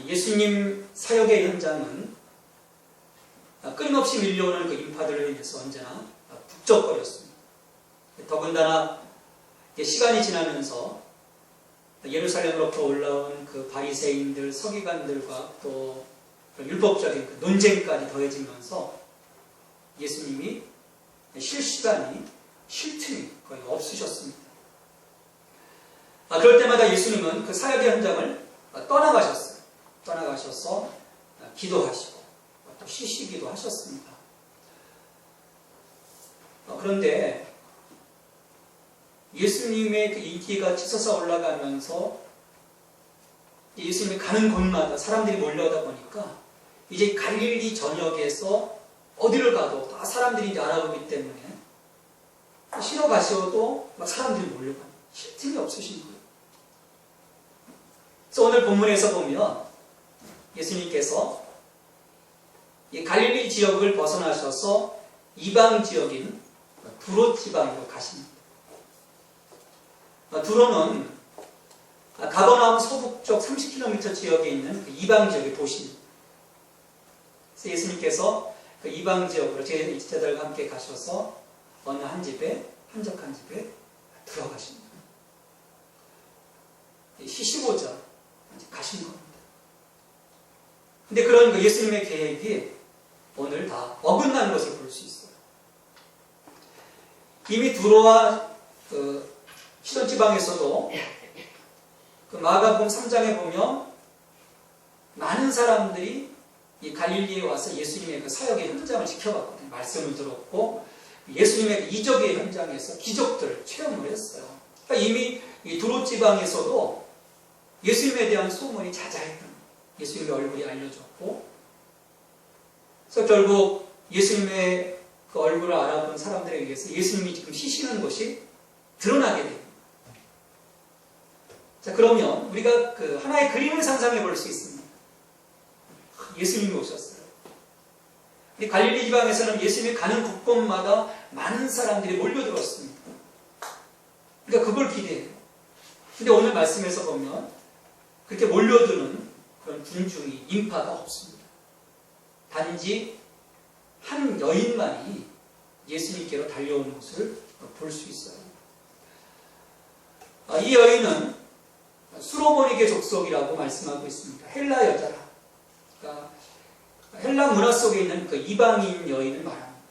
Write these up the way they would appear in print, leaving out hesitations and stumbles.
예수님 사역의 현장은 끊임없이 밀려오는 그 인파들로 인해서 언제나 북적거렸습니다. 더군다나 시간이 지나면서 예루살렘으로부터 올라온 그 바리새인들, 서기관들과 또 율법적인 그 논쟁까지 더해지면서 예수님이 쉴 시간이, 쉴 틈이 거의 없으셨습니다. 그럴 때마다 예수님은 그 사역의 현장을 떠나가셨어요. 떠나가셔서 기도하시고 또 쉬시기도 하셨습니다. 그런데 예수님의 그 인기가 치솟아 올라가면서 예수님이 가는 곳마다 사람들이 몰려오다 보니까 이제 갈릴리 전역에서 어디를 가도 다 사람들이 이제 알아보기 때문에 쉬러 가셔도 막 사람들이 몰려가요. 쉴 틈이 없으신 거예요. 그래서 오늘 본문에서 보면 예수님께서 이 갈릴리 지역을 벗어나셔서 이방 지역인 두로 지방으로 가십니다. 두로는 가버나움 서북쪽 30km 지역에 있는 그 이방 지역의 도시입니다. 그래서 예수님께서 그 이방 지역으로 제자들과 함께 가셔서 어느 한 집에, 한적한 집에 들어가십니다. 쉬시고자 가신 겁니다. 근데 그런 그 예수님의 계획이 오늘 다 어긋난 것을 볼 수 있어요. 이미 두로와 그 시돈 지방에서도 그 마가복음 3장에 보면 많은 사람들이 이 갈릴리에 와서 예수님의 그 사역의 현장을 지켜봤거든요. 말씀을 들었고 예수님의 그 이적의 현장에서 기적들을 체험을 했어요. 그러니까 이미 이 두로 지방에서도 예수님에 대한 소문이 자자했던 거예요. 예수님의 얼굴이 알려졌고, 그래서 결국 예수님의 그 얼굴을 알아본 사람들에 의해서 예수님이 지금 쉬시는 것이 드러나게 됩니다. 자, 그러면 우리가 그 하나의 그림을 상상해 볼 수 있습니다. 예수님이 오셨어요. 이 갈릴리 지방에서는 예수님이 가는 곳곳마다 많은 사람들이 몰려들었습니다. 그러니까 그걸 기대해요. 근데 오늘 말씀에서 보면 그렇게 몰려드는 그런 군중이, 인파가 없습니다. 단지 한 여인만이 예수님께로 달려오는 것을 볼 수 있어요. 이 여인은 수로보니게 족속이라고 말씀하고 있습니다. 헬라 여자라. 그러니까 헬라 문화 속에 있는 그 이방인 여인을 말합니다.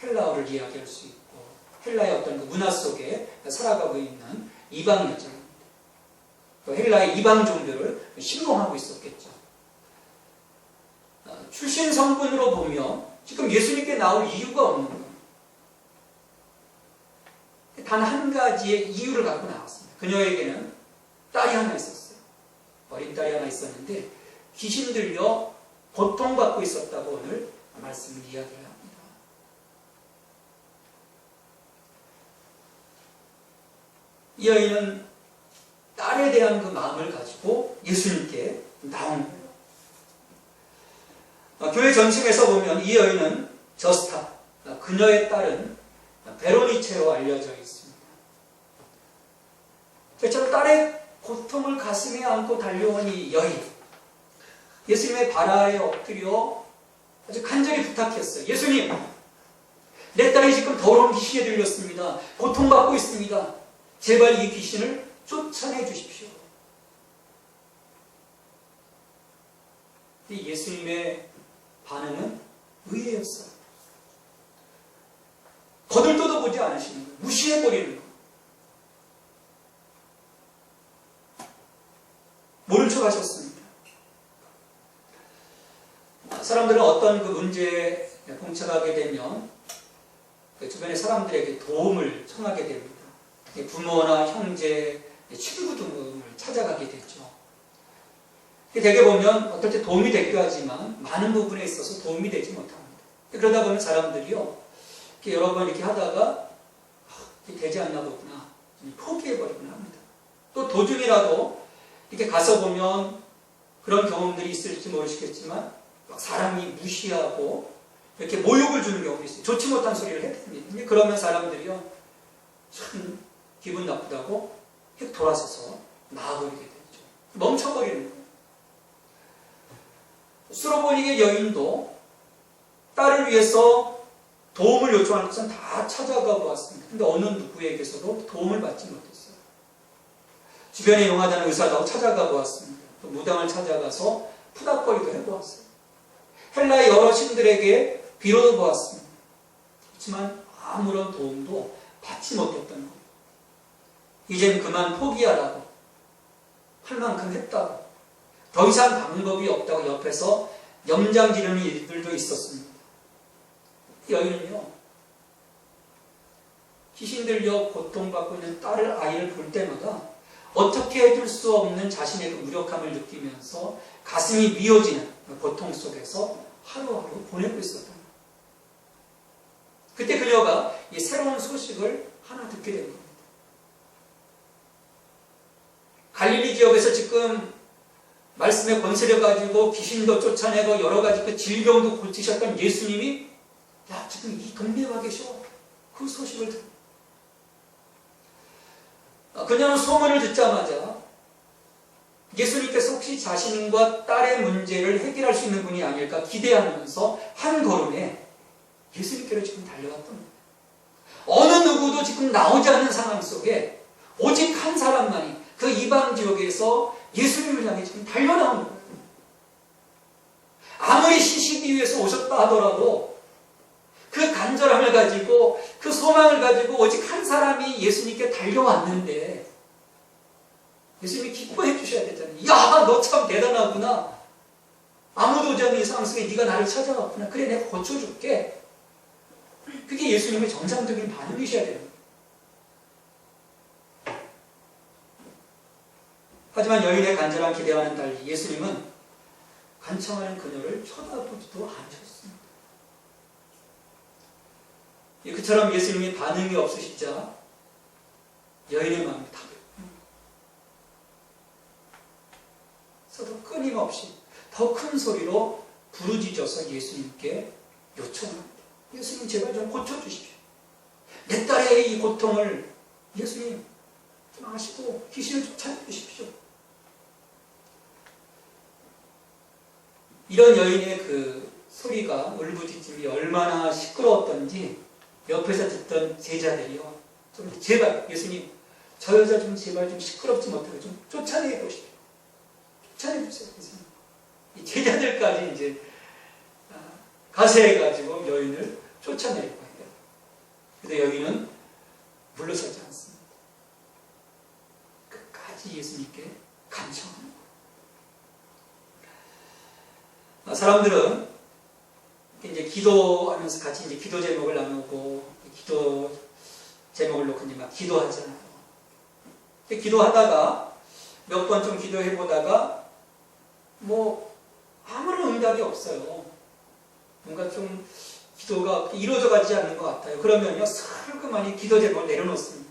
헬라어를 이야기할 수 있고 헬라의 어떤 그 문화 속에 살아가고 있는 이방 여자입니다. 헬라의 이방 종들을 신봉하고 있었겠죠. 출신 성분으로 보면 지금 예수님께 나올 이유가 없는 거예요. 단 한 가지의 이유를 갖고 나왔습니다. 그녀에게는 딸이 하나 있었어요. 어린 딸이 하나 있었는데 귀신 들려 고통받고 있었다고 오늘 말씀을 이야기합니다. 이 여인은 딸에 대한 그 마음을 가지고 예수님께 나온 거예요. 교회 전승에서 보면 이 여인은 저스타, 그녀의 딸은 베로니체로 알려져 있습니다. 저처럼 딸의 고통을 가슴에 안고 달려온 이 여인, 예수님의 발 아래에 엎드려 아주 간절히 부탁했어요. 예수님, 내 딸이 지금 더러운 귀신에 들렸습니다. 고통받고 있습니다. 제발 이 귀신을 쫓아내 주십시오. 이 예수님의 반응은 의외였어요. 거들떠도 보지 않으시는 거예요. 무시해버리는 거예요. 모른 척 하셨습니다. 사람들은 어떤 그 문제에 봉착하게 되면 그 주변의 사람들에게 도움을 청하게 됩니다. 부모나 형제, 친구 등을 찾아가게 되죠. 대개 보면 어떨 때 도움이 되기도 하지만 많은 부분에 있어서 도움이 되지 못합니다. 그러다 보면 사람들이요, 이렇게 여러 번 이렇게 하다가 이게 되지 않나 보구나 포기해버리곤 합니다. 또 도중이라도 이렇게 가서 보면 그런 경험들이 있을지 모르시겠지만 막 사람이 무시하고 이렇게 모욕을 주는 경우도 있어요. 좋지 못한 소리를 해댑니다. 그러면 사람들이요, 참 기분 나쁘다고 돌아서서 나와버리게 되죠. 멈춰버리는 거예요. 사모닉의 여인도 딸을 위해서 도움을 요청하는 것은 다 찾아가 보았습니다. 근데 어느 누구에게서도 도움을 받지 못했어요. 주변에 용하다는 의사도 찾아가 보았습니다. 또 무당을 찾아가서 푸닥거리도 해보았어요. 헬라의 여러 신들에게 빌어도 보았습니다. 그렇지만 아무런 도움도 받지 못했던 거예요. 이젠 그만 포기하라고, 할 만큼 했다고, 더 이상 방법이 없다고 옆에서 염장 지르는 이들도 있었습니다. 여인은요, 귀신 들려 고통받고 있는 아이를 볼 때마다 어떻게 해줄 수 없는 자신의 그 무력함을 느끼면서 가슴이 미어지는 고통 속에서 하루하루 보내고 있었던 거예요. 그때 그녀가 이 새로운 소식을 하나 듣게 된 겁니다. 갈릴리 지역에서 지금 말씀의 권세를 가지고 귀신도 쫓아내고 여러 가지 그 질병도 고치셨던 예수님이 야, 지금 이 동네에 와 계셔. 그 소식을 듣고 그녀는 소문을 듣자마자 예수님께서 혹시 자신과 딸의 문제를 해결할 수 있는 분이 아닐까 기대하면서 한 걸음에 예수님께로 지금 달려갔던 겁니다. 어느 누구도 지금 나오지 않는 상황 속에 오직 한 사람만이 그 이방 지역에서 예수님을 향해 지금 달려나오는 거예요. 아무리 시시기 위해서 오셨다 하더라도 그 간절함을 가지고 그 소망을 가지고 오직 한 사람이 예수님께 달려왔는데 예수님이 기뻐해 주셔야 되잖아요. 야, 너 참 대단하구나. 아무도 오지 않는 이 상황 속에 네가 나를 찾아왔구나. 그래, 내가 고쳐줄게. 그게 예수님의 정상적인 반응이셔야 돼요. 하지만 여인의 간절한 기대와는 달리 예수님은 간청하는 그녀를 쳐다보지도 않으셨습니다. 그처럼 예수님이 반응이 없으시자 여인의 마음이 타버렸어요. 그래서 끊임없이 더 큰 소리로 부르짖어서 예수님께 요청합니다. 예수님, 제발 좀 고쳐주십시오. 내 딸의 이 고통을 예수님 좀 아시고 귀신을 쫓아내주십시오. 이런 여인의 그 소리가, 울부짖음이 얼마나 시끄러웠던지 옆에서 듣던 제자들이요, 좀 제발 예수님, 저 여자 좀 제발 좀 시끄럽지 못하게 좀 쫓아내 보십시오. 쫓아내 주세요, 예수님. 이 제자들까지 이제 가세해가지고 여인을 쫓아낼 거예요. 그런데 여인은 물러서지 않습니다. 끝까지 예수님께 간청하는 거예요. 사람들은 이제 기도하면서 같이 이제 기도 제목을 나누고 기도 제목을 놓고 이제 막 기도하잖아요. 기도하다가 몇 번 좀 기도해 보다가 뭐 아무런 응답이 없어요. 뭔가 좀 기도가 이루어져 가지 않는 것 같아요. 그러면요, 슬그머니 기도 제목을 내려놓습니다.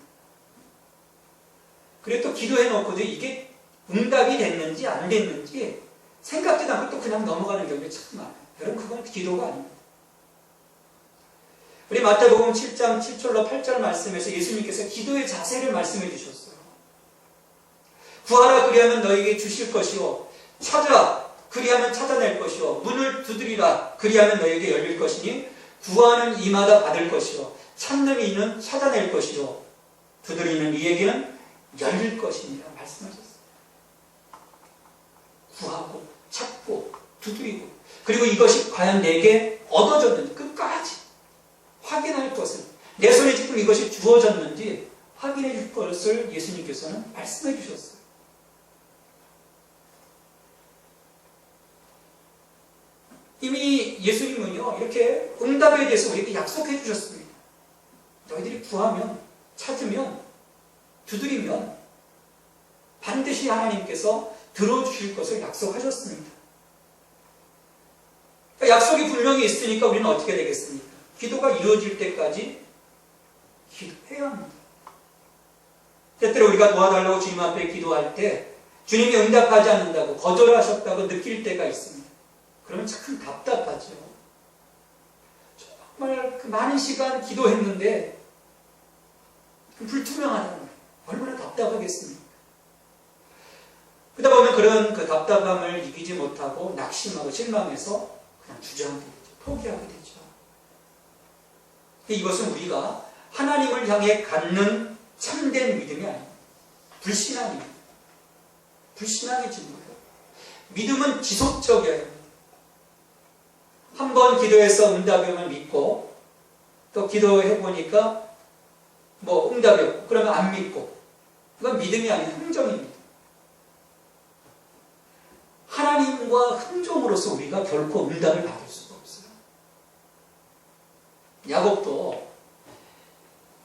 그리고 또 기도해 놓고도 이게 응답이 됐는지 안 됐는지 생각지도 않고 또 그냥 넘어가는 경우가 참 많아요. 여러분, 그건 기도가 아닙니다. 우리 마태복음 7장 7절로 8절 말씀에서 예수님께서 기도의 자세를 말씀해 주셨어요. 구하라 그리하면 너에게 주실 것이요, 찾으라 그리하면 찾아낼 것이요, 문을 두드리라 그리하면 너에게 열릴 것이니 구하는 이마다 받을 것이요, 찾는 이는 찾아낼 것이요, 두드리는 이에게는 열릴 것이니라 말씀하셨어요. 구하고 찾고 두드리고, 그리고 이것이 과연 내게 얻어졌는지 끝까지 확인할 것을, 내 손에 지금 이것이 주어졌는지 확인해 줄 것을 예수님께서는 말씀해 주셨어요. 이미 예수님은요, 이렇게 응답에 대해서 우리에게 약속해 주셨습니다. 너희들이 구하면, 찾으면, 두드리면 반드시 하나님께서 들어주실 것을 약속하셨습니다. 그러니까 약속이 분명히 있으니까 우리는 어떻게 되겠습니까? 기도가 이루어질 때까지 기도해야 합니다. 때때로 우리가 도와달라고 주님 앞에 기도할 때 주님이 응답하지 않는다고 거절하셨다고 느낄 때가 있습니다. 그러면 참 답답하죠. 정말 그 많은 시간 기도했는데 불투명하다는 거예요. 얼마나 답답하겠습니까? 그러다 보면 그런 그 답답함을 이기지 못하고 낙심하고 실망해서 그냥 주저하게 되죠. 포기하게 되죠. 이것은 우리가 하나님을 향해 갖는 참된 믿음이 아닙니다. 불신앙입니다. 불신앙해진 거예요. 믿음은 지속적이어야 합니다. 한 번 기도해서 응답이 오면 믿고, 또 기도해보니까 응답이 없고, 그러면 안 믿고, 이건 믿음이 아닌 흥정입니다. 하나님과 흥정으로서 우리가 결코 응답을 받을 수가 없어요. 야곱도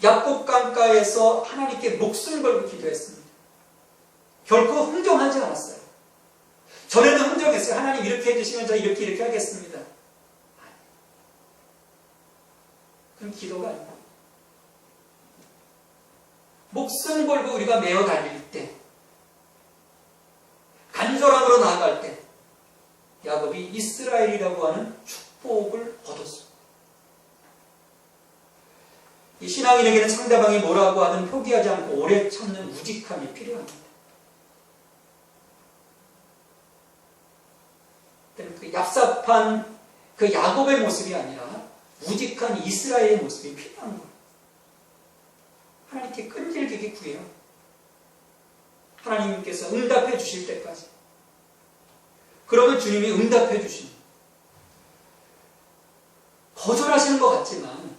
야곱강가에서 하나님께 목숨을 걸고 기도했습니다. 결코 흥정하지 않았어요. 전에는 흥정했어요. 하나님 이렇게 해주시면 저 이렇게 하겠습니다. 그럼 기도가 아닙니다. 목숨 걸고 우리가 메어 달릴 때, 간절함으로 나아갈 때 야곱이 이스라엘이라고 하는 축복을 얻었습니다. 이 신앙인에게는 상대방이 뭐라고 하든 포기하지 않고 오래 참는 우직함이 필요합니다. 그 얍삽한 그 야곱의 모습이 아니라 우직한 이스라엘의 모습이 필요한 거예요. 하나님께 끈질기게 구해요. 하나님께서 응답해 주실 때까지. 그러면 주님이 응답해 주십니다. 거절하시는 것 같지만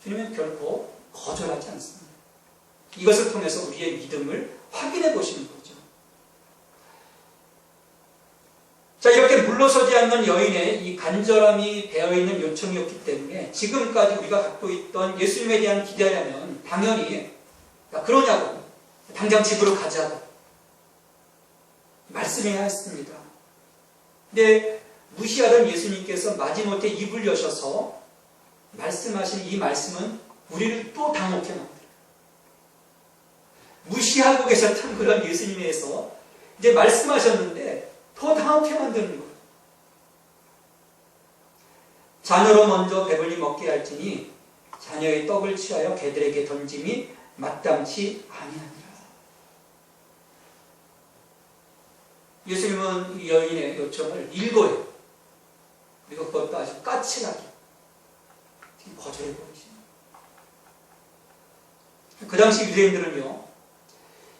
주님은 결코 거절하지 않습니다. 이것을 통해서 우리의 믿음을 확인해 보시는 거죠. 자, 이렇게 물러서지 않는 여인의 이 간절함이 배어있는 요청이었기 때문에 지금까지 우리가 갖고 있던 예수님에 대한 기대라면 당연히 야, 그러냐고 당장 집으로 가자고 말씀해야 했습니다. 근데 무시하던 예수님께서 마지못해 입을 여셔서 말씀하신 이 말씀은 우리를 또 당혹해 만들어요. 무시하고 계셨던 그런 예수님에서 이제 말씀하셨는데 더 당혹해 만드는 거예요. 자녀로 먼저 배불리 먹게 할지니 자녀의 떡을 취하여 개들에게 던짐이 마땅치 아니하니라. 예수님은 이 여인의 요청을 일거예요. 그리고 그것도 아주 까칠하게 거절해버리십니다. 그 당시 유대인들은요,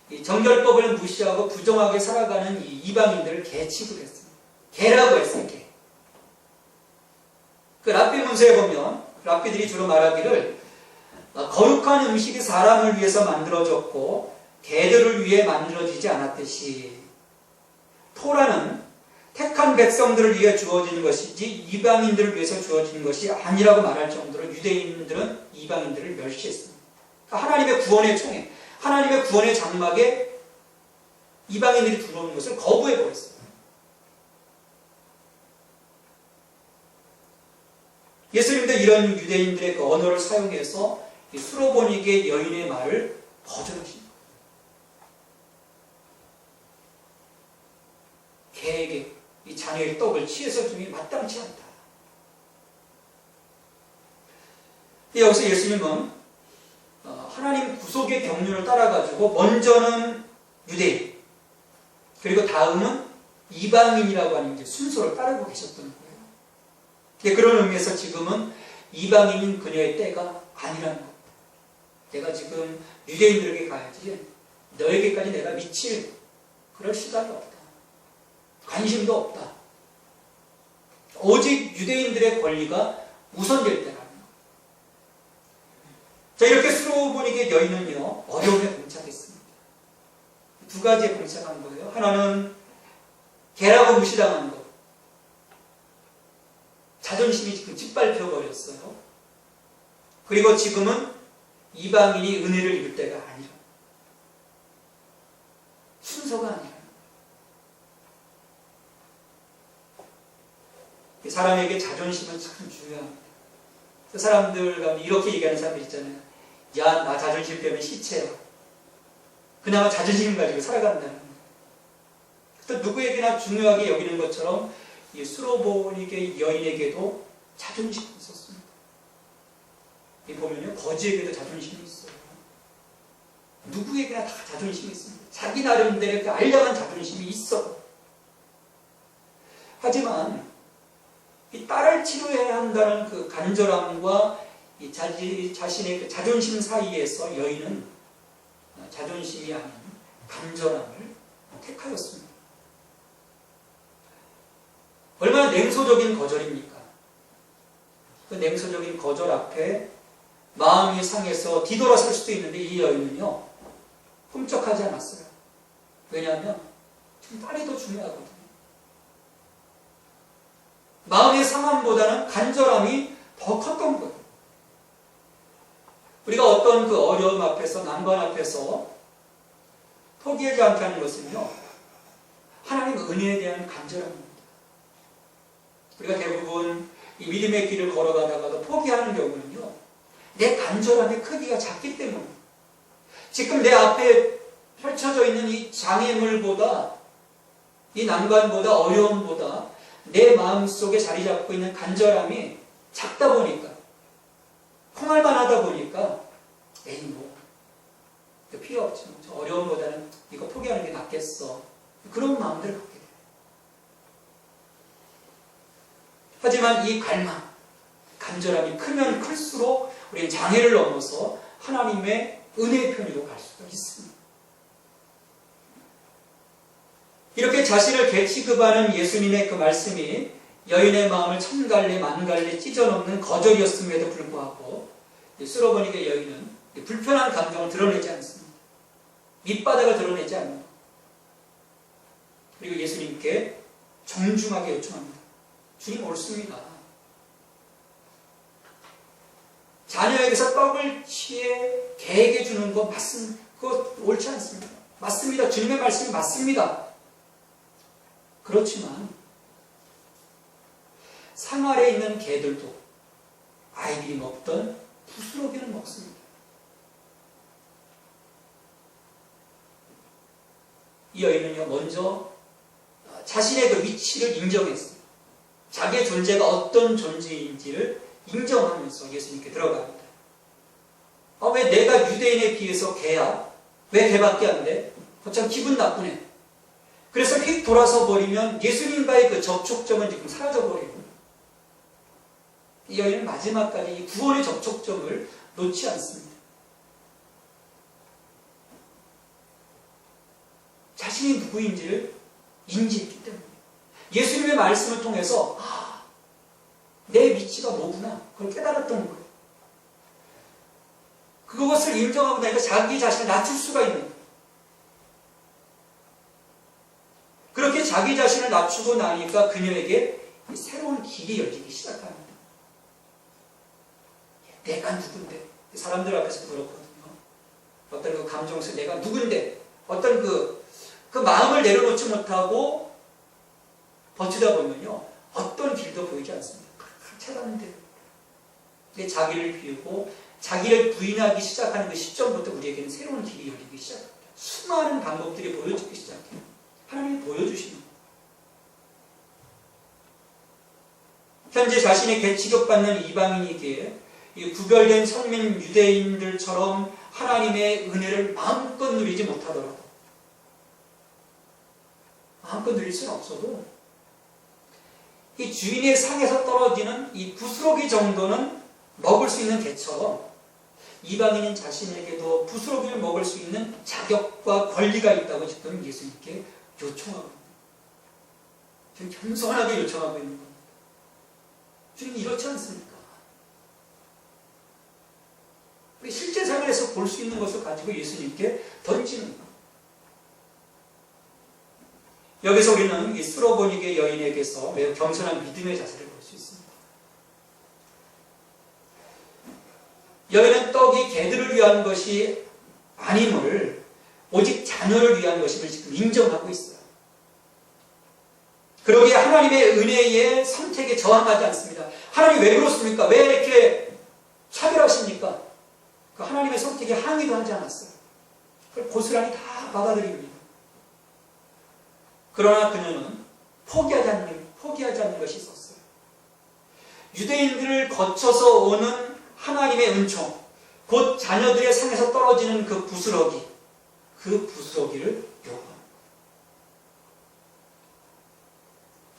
이 정결법을 무시하고 부정하게 살아가는 이 이방인들을 개 취급했습니다. 개라고 했어요, 개. 그 랍비 문서에 보면 랍비들이 주로 말하기를 거룩한 음식이 사람을 위해서 만들어졌고 개들을 위해 만들어지지 않았듯이 토라는 택한 백성들을 위해 주어진 것이지 이방인들을 위해서 주어진 것이 아니라고 말할 정도로 유대인들은 이방인들을 멸시했습니다. 그러니까 하나님의 구원의 총에, 하나님의 구원의 장막에 이방인들이 들어오는 것을 거부해버렸어요. 예수님도 이런 유대인들의 그 언어를 사용해서 수로보니게 여인의 말을 거절하십니다. 개에게 이 자녀의 떡을 취해서 줌이 마땅치 않다. 여기서 예수님은 하나님 구속의 경륜을 따라가지고 먼저는 유대인, 그리고 다음은 이방인이라고 하는 이제 순서를 따르고 계셨던 거예요. 그런 의미에서 지금은 이방인인 그녀의 때가 아니라는 겁니다. 내가 지금 유대인들에게 가야지 너에게까지 내가 미칠 그럴 시간이 없다. 관심도 없다. 오직 유대인들의 권리가 우선될 때라는 거예요. 자, 이렇게 수로보니게 여인은요, 어려움에 봉착했습니다. 두 가지에 봉착한 거예요. 하나는 개라고 무시당한 것. 자존심이 지금 짓밟혀버렸어요. 그리고 지금은 이방인이 은혜를 입을 때가 아니라, 순서가 아니라. 사람에게 자존심은 참 중요합니다. 그 사람들 가운데 이렇게 얘기하는 사람들 있잖아요. 야, 나 자존심 때문에 시체야. 그나마 자존심 가지고 살아간다는 거예요. 또 누구에게나 중요하게 여기는 것처럼 이 수로보니게 여인에게도 자존심이 있었습니다. 이 보면요, 거지에게도 자존심이 있어요. 누구에게나 다 자존심이 있습니다. 자기 나름대로 알량한 자존심이 있어. 하지만 이 딸을 치료해야 한다는 그 간절함과 이 자신의 그 자존심 사이에서 여인은 자존심이 아닌 간절함을 택하였습니다. 얼마나 냉소적인 거절입니까? 그 냉소적인 거절 앞에 마음이 상해서 뒤돌아설 수도 있는데 이 여인은요, 꿈쩍하지 않았어요. 왜냐하면 지금 딸이 더 중요하거든요. 마음의 상함보다는 간절함이 더 컸던 거예요. 우리가 어떤 그 어려움 앞에서, 난관 앞에서 포기하지 않게 하는 것은요, 하나님 은혜에 대한 간절함입니다. 우리가 대부분 이 믿음의 길을 걸어가다가도 포기하는 경우는요, 내 간절함의 크기가 작기 때문에, 지금 내 앞에 펼쳐져 있는 이 장애물보다, 이 난관보다, 어려움보다 내 마음속에 자리 잡고 있는 간절함이 작다 보니까, 통할만 하다 보니까 에이 뭐 필요 없지, 저 어려움보다는 이거 포기하는 게 낫겠어, 그런 마음들을 갖게 돼요. 하지만 이 갈망, 간절함이 크면 클수록 우리는 장애를 넘어서 하나님의 은혜의 편으로 갈 수가 있습니다. 이렇게 자신을 개취급하는 예수님의 그 말씀이 여인의 마음을 천갈래 만갈래 찢어놓는 거절이었음에도 불구하고 쓰러버니게 여인은 불편한 감정을 드러내지 않습니다. 밑바닥을 드러내지 않는, 그리고 예수님께 정중하게 요청합니다. 주님 옳습니다. 자녀에게서 떡을 취해 개에게 주는 거 맞습니다. 그거 옳지 않습니다. 맞습니다. 주님의 말씀이 맞습니다. 그렇지만 상 아래에 있는 개들도 아이들이 먹던 부스러기를 먹습니다. 이 여인은요, 먼저 자신의 그 위치를 인정했어요. 자기의 존재가 어떤 존재인지를 인정하면서 예수님께 들어갑니다. 왜 내가 유대인에 비해서 개야? 왜 개밖에 안 돼? 참 기분 나쁘네. 그래서 휙 돌아서 버리면 예수님과의 그 접촉점은 지금 사라져버리고, 이 여인은 마지막까지 이 구원의 접촉점을 놓지 않습니다. 자신이 누구인지를 인지했기 때문에 예수님의 말씀을 통해서 내 위치가 뭐구나, 그걸 깨달았던 거예요. 그것을 인정하고 나니까 자기 자신을 낮출 수가 있는 거예요. 그렇게 자기 자신을 낮추고 나니까 그녀에게 새로운 길이 열리기 시작합니다. 내가 누군데? 사람들 앞에서 그렇거든요. 어떤 그 감정 속에 내가 누군데? 어떤 그 마음을 내려놓지 못하고 버티다 보면요, 어떤 길도 보이지 않습니다. 찾아가는 대로. 근데 자기를 비우고 자기를 부인하기 시작하는 그 시점부터 우리에게는 새로운 길이 열리기 시작합니다. 수많은 방법들이 보여지기 시작해요. 하나님이 보여주시는 거예요. 현재 자신의 개취급받는 이방인이기에 이 구별된 선민 유대인들처럼 하나님의 은혜를 마음껏 누리지 못하더라도, 마음껏 누릴 수는 없어도 이 주인의 상에서 떨어지는 이 부스러기 정도는 먹을 수 있는 개처럼 이방인인 자신에게도 부스러기를 먹을 수 있는 자격과 권리가 있다고 지금 예수님께 요청하고 있는, 지금 겸손하게 요청하고 있는 겁니다. 주님 이렇지 않습니까? 우리 실제 생활에서 볼 수 있는 것을 가지고 예수님께 던지는 겁니다. 여기서 우리는 이 수로보니게 여인에게서 매우 겸손한 믿음의 자세를 볼 수 있습니다. 여인은 떡이 개들을 위한 것이 아님을 오직 자녀를 위한 것임을 지금 인정하고 있어요. 그러기에 하나님의 은혜의 선택에 저항하지 않습니다. 하나님 왜 그렇습니까? 왜 이렇게 차별하십니까? 그 하나님의 선택에 항의도 하지 않았어요. 그걸 고스란히 다 받아들입니다. 그러나 그녀는 포기하지 않는 것이 있었어요. 유대인들을 거쳐서 오는 하나님의 은총, 곧 자녀들의 상에서 떨어지는 그 부스러기, 그 부스러기를 요구합니다.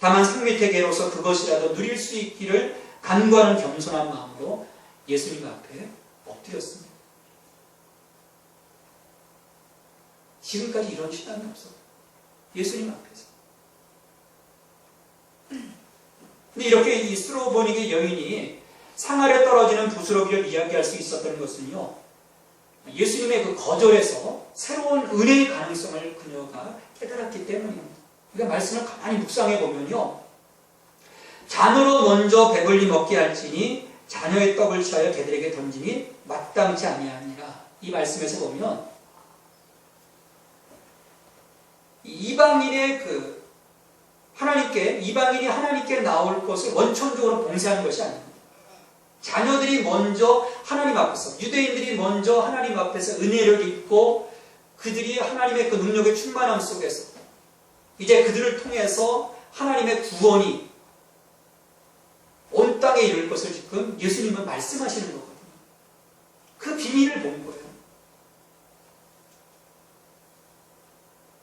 다만 생명의 개로서 그것이라도 누릴 수 있기를 간구하는 겸손한 마음으로 예수님 앞에 엎드렸습니다. 지금까지 이런 신앙이 없어. 예수님 앞에서. 근데 이렇게 이 스로보닉의 여인이 상 아래 떨어지는 부스러기를 이야기할 수 있었던 것은요, 예수님의 그 거절에서 새로운 은혜의 가능성을 그녀가 깨달았기 때문입니다. 그러니까 말씀을 가만히 묵상해 보면요, 잔으로 먼저 배불리 먹게 할지니 자녀의 떡을 취하여 개들에게 던지니 마땅치 아니하니라. 이 말씀에서 보면 이방인의 이방인이 하나님께 나올 것을 원천적으로 봉쇄하는 것이 아닙니다. 자녀들이 먼저 하나님 앞에서, 유대인들이 먼저 하나님 앞에서 은혜를 입고 그들이 하나님의 그 능력의 충만함 속에서 이제 그들을 통해서 하나님의 구원이 온 땅에 이룰 것을 지금 예수님은 말씀하시는 거거든요. 그 비밀을 본 거예요.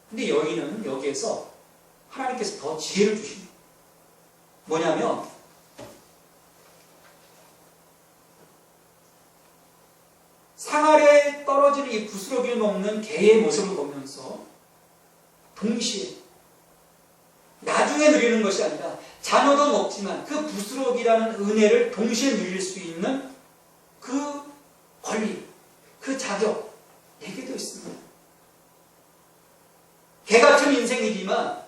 근데 여인은 여기에서 하나님께서 더 지혜를 주십니다. 뭐냐면 상 아래에 떨어지는 이 부스러기를 먹는 개의 모습을 보면서 동시에 나중에 누리는 것이 아니라 자녀도 먹지만 그 부스러기라는 은혜를 동시에 누릴 수 있는 그 권리, 그 자격 내게도 있습니다. 개같은 인생이지만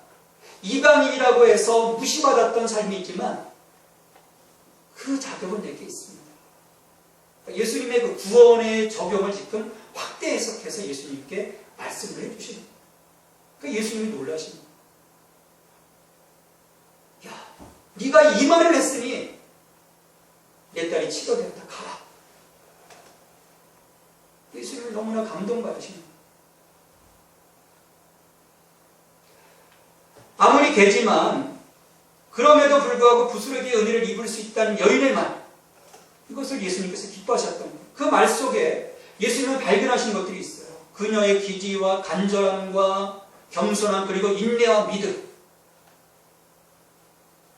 이방인이라고 해서 무시받았던 삶이 있지만 그 자격은 내게 있습니다. 예수님의 그 구원의 적용을 지금 확대 해석해서 예수님께 말씀을 해주십니다. 그러니까 예수님이 놀라십니다. 야, 네가 이 말을 했으니 내 딸이 치료되었다. 가라. 예수님이 너무나 감동받으십니다. 아무리 개지만 그럼에도 불구하고 부스러기의 은혜를 입을 수 있다는 여인의 말, 이것을 예수님께서 기뻐하셨던 거예요. 그 말 속에 예수님은 발견하신 것들이 있어요. 그녀의 기지와 간절함과 겸손함, 그리고 인내와 믿음,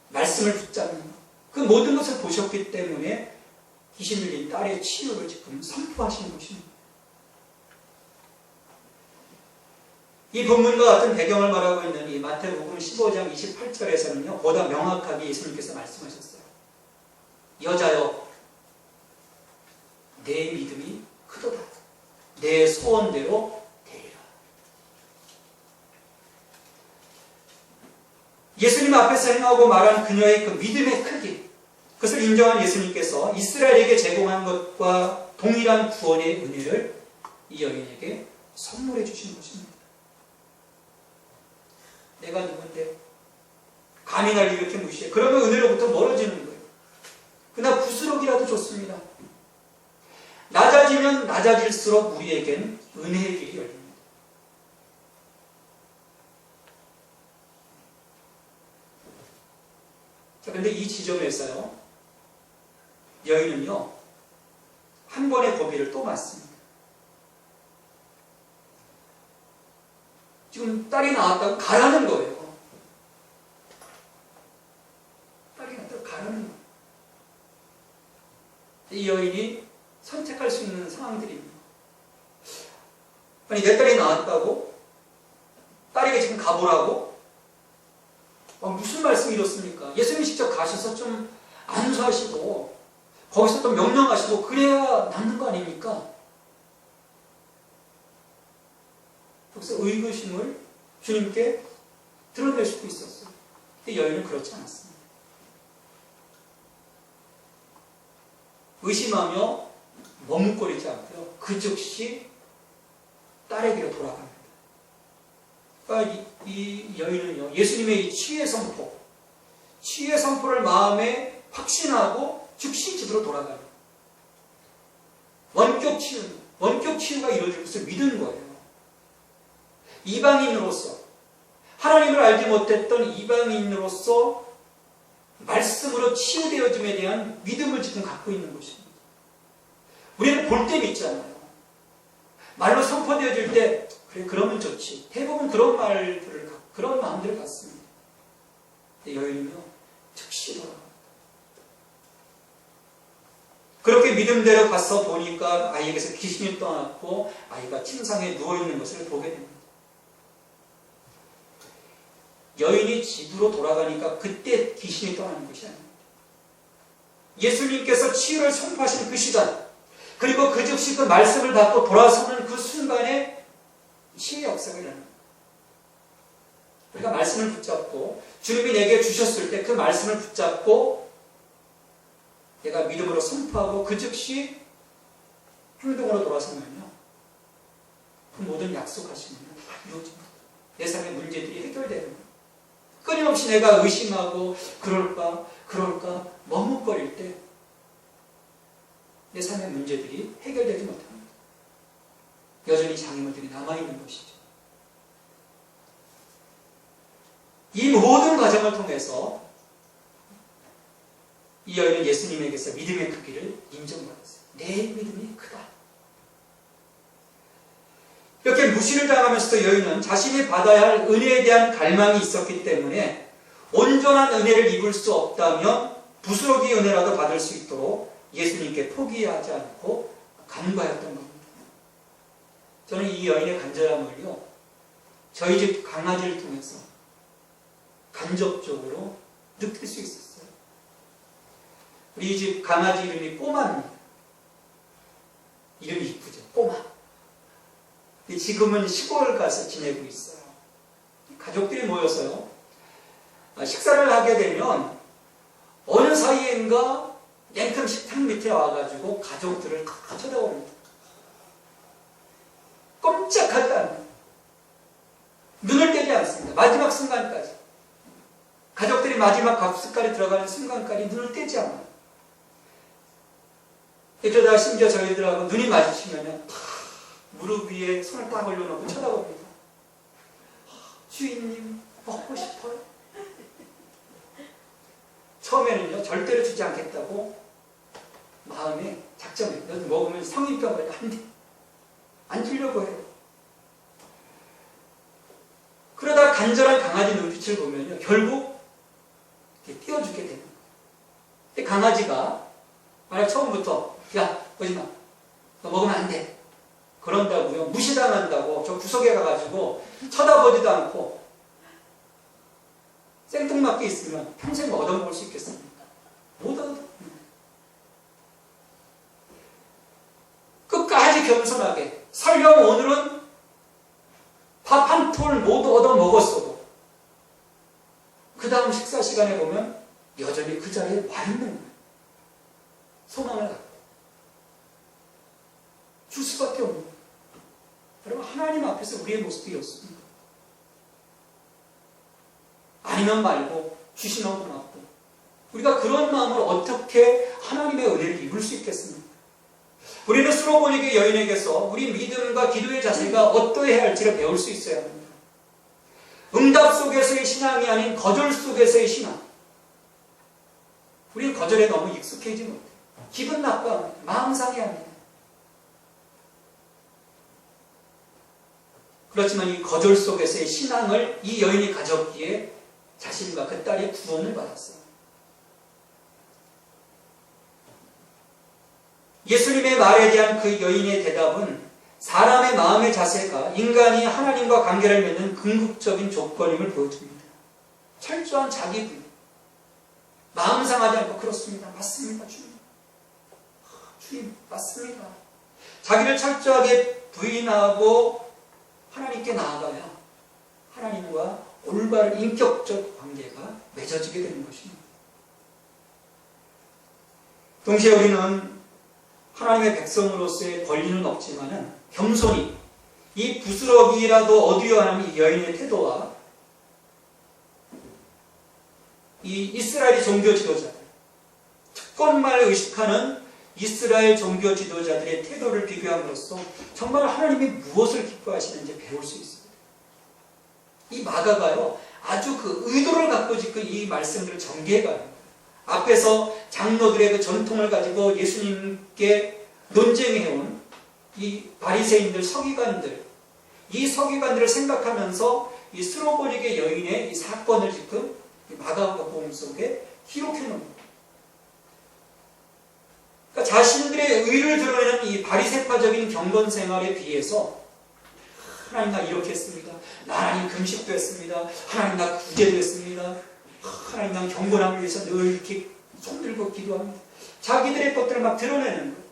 말씀을 붙잡는 것, 그 모든 것을 보셨기 때문에 귀신 들린 딸의 치유를 지금 선포하시는 것입니다. 이 본문과 같은 배경을 말하고 있는 이 마태복음 15장 28절에서는요, 보다 명확하게 예수님께서 말씀하셨어요. 여자여, 내 믿음이 크도다. 내 소원대로 되리라. 예수님 앞에서 행하고 말한 그녀의 그 믿음의 크기, 그것을 인정한 예수님께서 이스라엘에게 제공한 것과 동일한 구원의 은혜를 이 여인에게 선물해 주신 것입니다. 내가 누군데 감히 날 이렇게 무시해. 그러면 은혜로부터 멀어지는 거예요. 그러나 부스러기라도 좋습니다. 낮아지면 낮아질수록 우리에겐 은혜의 길이 열립니다. 자, 그런데 이 지점에서요, 여인은요, 한 번의 고비를 또 맞습니다. 지금 딸이 나왔다고 가라는 거예요. 딸이 나왔다고 가라는 거예요. 이 여인이 선택할 수 있는 상황들입니다. 아니, 내 딸이 나왔다고? 딸에게 지금 가보라고? 무슨 말씀이 이렇습니까? 예수님이 직접 가셔서 좀 안수하시고 거기서 또 명령하시고 그래야 낫는 거 아닙니까? 그래서 의구심을 주님께 드러낼 수도 있었어요. 근데 여인은 그렇지 않았습니다. 의심하며 머뭇거리지 않고요, 그 즉시 딸에게로 돌아갑니다. 그러니까 이 여인은요, 예수님의 이 치유의 선포를 마음에 확신하고 즉시 집으로 돌아가요. 원격 치유가 이루어질 것을 믿은 거예요. 이방인으로서, 하나님을 알지 못했던 이방인으로서 말씀으로 치유되어짐에 대한 믿음을 지금 갖고 있는 것입니다. 우리는 볼 때 믿잖아요. 말로 선포되어질 때 그래, 그러면 좋지. 대부분 그런 그런 마음들을 갖습니다. 근데 여인은요, 즉시 돌아갑니다. 그렇게 믿음대로 가서 보니까 아이에게서 귀신이 떠났고 아이가 침상에 누워있는 것을 보게 됩니다. 여인이 집으로 돌아가니까 그때 귀신이 떠나는 것이 아닙니다. 예수님께서 치유를 선포하신 그 시간, 그리고 그 즉시 그 말씀을 받고 돌아서는 그 순간에 치유의 역사가 일어납니다. 우리가 말씀을 붙잡고 주님이 내게 주셨을 때 그 말씀을 붙잡고 내가 믿음으로 선포하고 그 즉시 행동으로 돌아서면요, 그 모든 약속하시면 다 이루어집니다. 내 삶의 문제들이 해결되는 거예요. 끊임없이 내가 의심하고 그럴까 머뭇거릴 때 내 삶의 문제들이 해결되지 못합니다. 여전히 장애물들이 남아있는 것이죠. 이 모든 과정을 통해서 이 여인은 예수님에게서 믿음의 크기를 인정받았어요. 내 믿음이 크다. 이렇게 무시를 당하면서도 여인은 자신이 받아야 할 은혜에 대한 갈망이 있었기 때문에 온전한 은혜를 입을 수 없다면 부스러기 은혜라도 받을 수 있도록 예수님께 포기하지 않고 간구하였던 겁니다. 저는 이 여인의 간절함을요, 저희 집 강아지를 통해서 간접적으로 느낄 수 있었어요. 우리 집 강아지 이름이 꼬마입니다. 이름이 이쁘죠? 꼬마. 지금은 시골 가서 지내고 있어요. 가족들이 모여서요, 식사를 하게 되면 어느 사이인가 냉큼 식탁 밑에 와가지고 가족들을 다 쳐다봅니다. 꼼짝하지 않아요. 눈을 떼지 않습니다. 마지막 순간까지. 가족들이 마지막 밥숟갈이 들어가는 순간까지 눈을 떼지 않아요. 그러다가 심지어 저희들하고 눈이 마주치면 무릎 위에 손을 딱 올려놓고 쳐다봅니다. 주인님, 먹고 싶어요? 처음에는요, 절대로 주지 않겠다고 마음에 작정해요. 너도 먹으면 성인병 걸려. 안 돼. 안 주려고 해요. 그러다 간절한 강아지 눈빛을 보면요, 결국 띄워주게 되는 거예요. 근데 강아지가 만약 처음부터 야, 오지 마. 너 먹으면 안 돼. 그런다고요. 무시당한다고 저 구석에 가가지고 쳐다보지도 않고 생뚱맞게 있으면 평생 얻어먹을 수 있겠습니까? 못 얻어. 끝까지 겸손하게, 설령 오늘은 밥 한 톨 모두 얻어먹었어도 그 다음 식사 시간에 보면 여전히 그 자리에 와 있는 거예요. 소망을 갖고 줄 수밖에 없는 거예요. 여러분, 하나님 앞에서 우리의 모습이 없습니다. 아니면 말고, 주시면 고맙고, 우리가 그런 마음으로 어떻게 하나님의 은혜를 입을 수 있겠습니까? 우리는 수로보니게 여인에게서 우리 믿음과 기도의 자세가 어떠해야 할지를 배울 수 있어야 합니다. 응답 속에서의 신앙이 아닌 거절 속에서의 신앙. 우리는 거절에 너무 익숙해지지 못해요. 기분 나빠합니다. 마음 상해합니다. 그렇지만 이 거절 속에서의 신앙을 이 여인이 가졌기에 자신과 그 딸이 구원을 받았어요. 예수님의 말에 대한 그 여인의 대답은 사람의 마음의 자세가 인간이 하나님과 관계를 맺는 궁극적인 조건임을 보여줍니다. 철저한 자기 부인. 마음 상하지 않고 그렇습니다. 맞습니다. 주님. 주님, 맞습니다. 자기를 철저하게 부인하고 하나님께 나아가야 하나님과 올바른 인격적 관계가 맺어지게 되는 것입니다. 동시에 우리는 하나님의 백성으로서의 권리는 없지만은 겸손히 이 부스러기라도 얻으려 하는 이 여인의 태도와 이 이스라엘 종교 지도자들, 특권만을 의식하는 이스라엘 종교 지도자들의 태도를 비교함으로써 정말 하나님이 무엇을 기뻐하시는지 배울 수 있습니다. 이 마가가요, 아주 그 의도를 갖고 지금 이 말씀들을 전개해가요. 앞에서 장로들의 그 전통을 가지고 예수님께 논쟁해온 이 바리새인들, 서기관들, 이 서기관들을 생각하면서 이 스로보닉의 여인의 이 사건을 지금 마가복음 속에 기록해 놓은 거예요. 그러니까 자신들의 의를 드러내는 이 바리새파적인 경건 생활에 비해서 하나님 나 이렇게 했습니다. 하나님 금식도 했습니다. 하나님 나 구제도 했습니다. 하나님 난 경건함을 위해서 늘 이렇게 손들고 기도합니다. 자기들의 것들을 막 드러내는 거예요.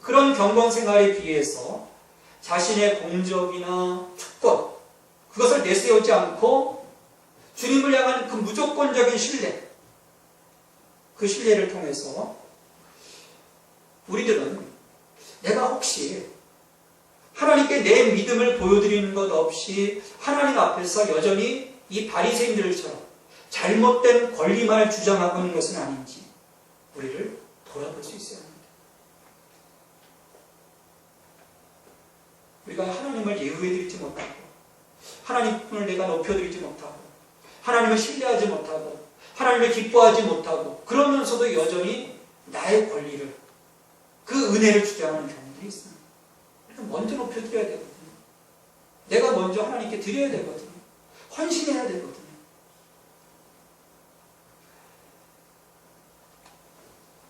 그런 경건 생활에 비해서 자신의 공적이나 특권, 그것을 내세우지 않고 주님을 향한 그 무조건적인 신뢰, 그 신뢰를 통해서 우리들은 내가 혹시 하나님께 내 믿음을 보여드리는 것 없이 하나님 앞에서 여전히 이 바리새인들처럼 잘못된 권리만을 주장하고 있는 것은 아닌지 우리를 돌아볼 수 있어야 합니다. 우리가 하나님을 예우해드리지 못하고 하나님을 내가 높여드리지 못하고 하나님을 신뢰하지 못하고 하나님을 기뻐하지 못하고 그러면서도 여전히 나의 권리를 그 은혜를 주장하는 경우들이 있습니다. 먼저 높여드려야 되거든요. 내가 먼저 하나님께 드려야 되거든요. 헌신해야 되거든요.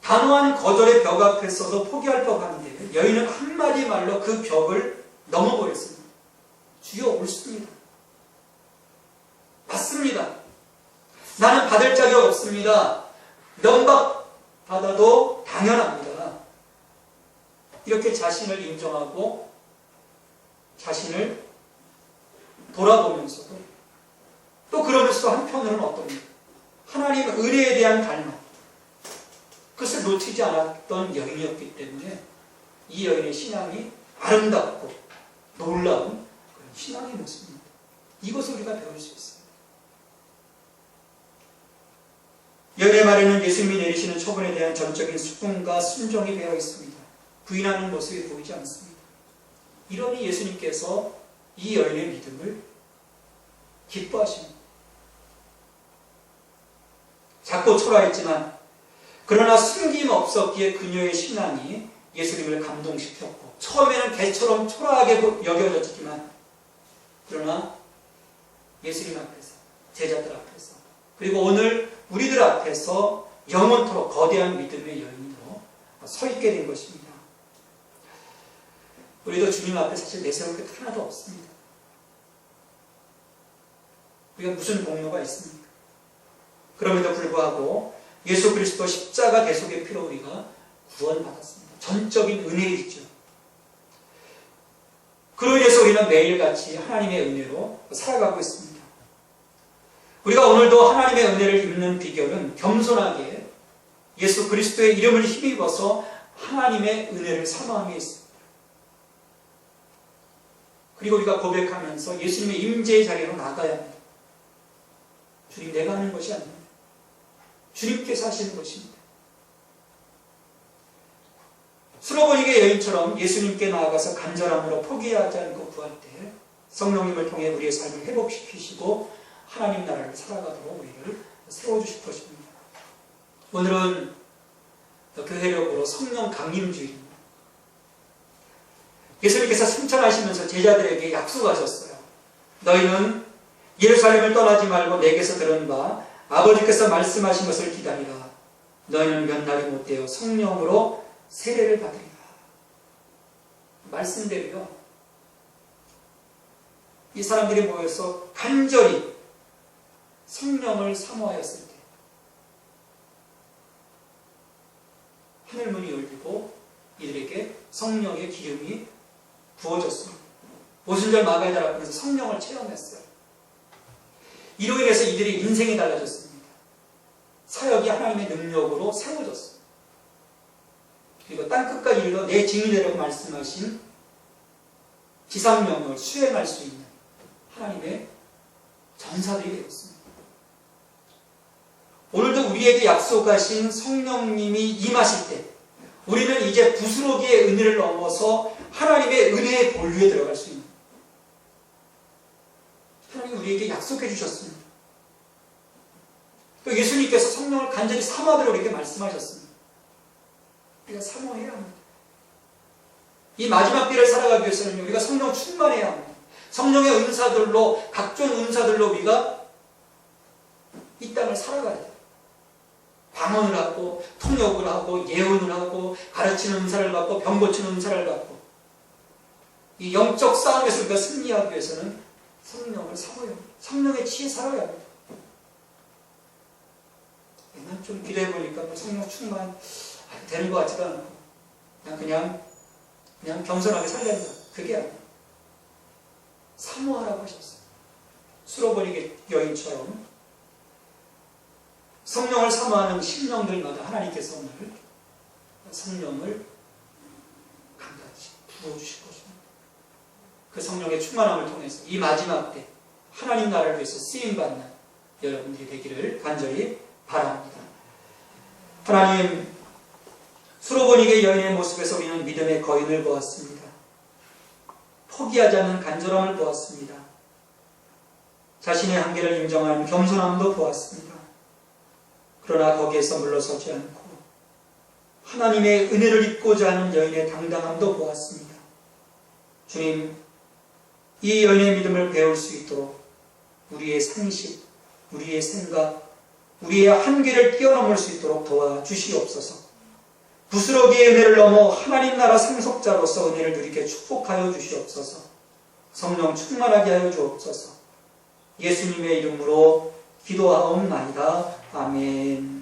단호한 거절의 벽 앞에서도 포기할 법한데 여인은 한마디 말로 그 벽을 넘어버렸습니다. 주여 옳습니다. 맞습니다. 나는 받을 자격 없습니다. 면박 받아도 당연합니다. 이렇게 자신을 인정하고 자신을 돌아보면서도 또 그러면서도 한편으로는 어떻습니까? 하나님의 은혜에 대한 갈망, 그것을 놓치지 않았던 여인이었기 때문에 이 여인의 신앙이 아름답고 놀라운 그런 신앙의 모습입니다. 이것을 우리가 배울 수 있습니다. 여인의 말에는 예수님이 내리시는 처분에 대한 전적인 수긍과 순종이 되어 있습니다. 부인하는 모습이 보이지 않습니다. 이러니 예수님께서 이 여인의 믿음을 기뻐하십니다. 작고 초라했지만 그러나 숨김없었기에 그녀의 신앙이 예수님을 감동시켰고 처음에는 개처럼 초라하게 여겨졌지만 그러나 예수님 앞에서 제자들 앞에서 그리고 오늘 우리들 앞에서 영원토록 거대한 믿음의 여인으로 서 있게 된 것입니다. 우리도 주님 앞에 사실 내세울 게 하나도 없습니다. 우리가 무슨 공로가 있습니까? 그럼에도 불구하고 예수 그리스도 십자가 대속의 피로 우리가 구원받았습니다. 전적인 은혜이죠. 그로 인해서 우리는 매일같이 하나님의 은혜로 살아가고 있습니다. 우리가 오늘도 하나님의 은혜를 입는 비결은 겸손하게 예수 그리스도의 이름을 힘입어서 하나님의 은혜를 사모함에 있습니다. 그리고 우리가 고백하면서 예수님의 임재의 자리로 나가야 합니다. 주님, 내가 하는 것이 아닙니다. 주님께서 하시는 것입니다. 수로보닉의 여인처럼 예수님께 나아가서 간절함으로 포기하지 않고 구할 때 성령님을 통해 우리의 삶을 회복시키시고 하나님 나라를 살아가도록 우리를 세워주실 것입니다. 오늘은 교회력으로 성령 강림주일입니다. 예수님께서 승천하시면서 제자들에게 약속하셨어요. 너희는 예루살렘을 떠나지 말고 내게서 들은 바 아버지께서 말씀하신 것을 기다리라. 너희는 몇 날이 못되어 성령으로 세례를 받으리라. 말씀대로요. 이 사람들이 모여서 간절히 성령을 사모하였을 때 하늘문이 열리고 이들에게 성령의 기름이 부어졌습니다. 오순절 마가에달 앞에서 성령을 체험했어요. 이로 인해서 이들의 인생이 달라졌습니다. 사역이 하나님의 능력으로 세워졌습니다. 그리고 땅끝까지 이르러 내 증인이라고 말씀하신 지상명령을 수행할 수 있는 하나님의 전사들이 되었습니다. 오늘도 우리에게 약속하신 성령님이 임하실 때 우리는 이제 부스러기의 은혜를 넘어서 하나님의 은혜의 본류에 들어갈 수 있는 하나님이 우리에게 약속해 주셨습니다. 또 예수님께서 성령을 간절히 사모하도록 이렇게 말씀하셨습니다. 우리가 사모해야 합니다. 이 마지막 때를 살아가기 위해서는 우리가 성령 충만해야 합니다. 성령의 은사들로, 각종 은사들로 우리가 이 땅을 살아가야 돼요. 방언을 하고, 통역을 하고, 예언을 하고, 가르치는 은사를 받고, 병 고치는 은사를 받고, 이 영적 싸움에서 우리가 승리하기 위해서는 성령을 사모해야 합니다. 성령의 지혜 살아야 합니다. 난 좀 기도해보니까 성령 충만 되는 것 같지도 않고, 그냥 겸손하게 살려야 된다. 그게 아니에요. 사모하라고 하셨어요. 수로버리게 여인처럼 성령을 사모하는 심령들마다 하나님께서 오늘 성령을 감같이 부어주실 것입니다. 그 성령의 충만함을 통해서 이 마지막 때 하나님 나라를 위해서 쓰임받는 여러분들이 되기를 간절히 바랍니다. 하나님, 수로보니게 여인의 모습에서 우리는 믿음의 거인을 보았습니다. 포기하지 않는 간절함을 보았습니다. 자신의 한계를 인정하는 겸손함도 보았습니다. 그러나 거기에서 물러서지 않고 하나님의 은혜를 입고자 하는 여인의 당당함도 보았습니다. 주님, 이 여인의 믿음을 배울 수 있도록 우리의 상식, 우리의 생각, 우리의 한계를 뛰어넘을 수 있도록 도와주시옵소서. 부스러기의 은혜를 넘어 하나님 나라 상속자로서 은혜를 누리게 축복하여 주시옵소서. 성령 충만하게 하여 주옵소서. 예수님의 이름으로 기도하옵나이다. 아멘.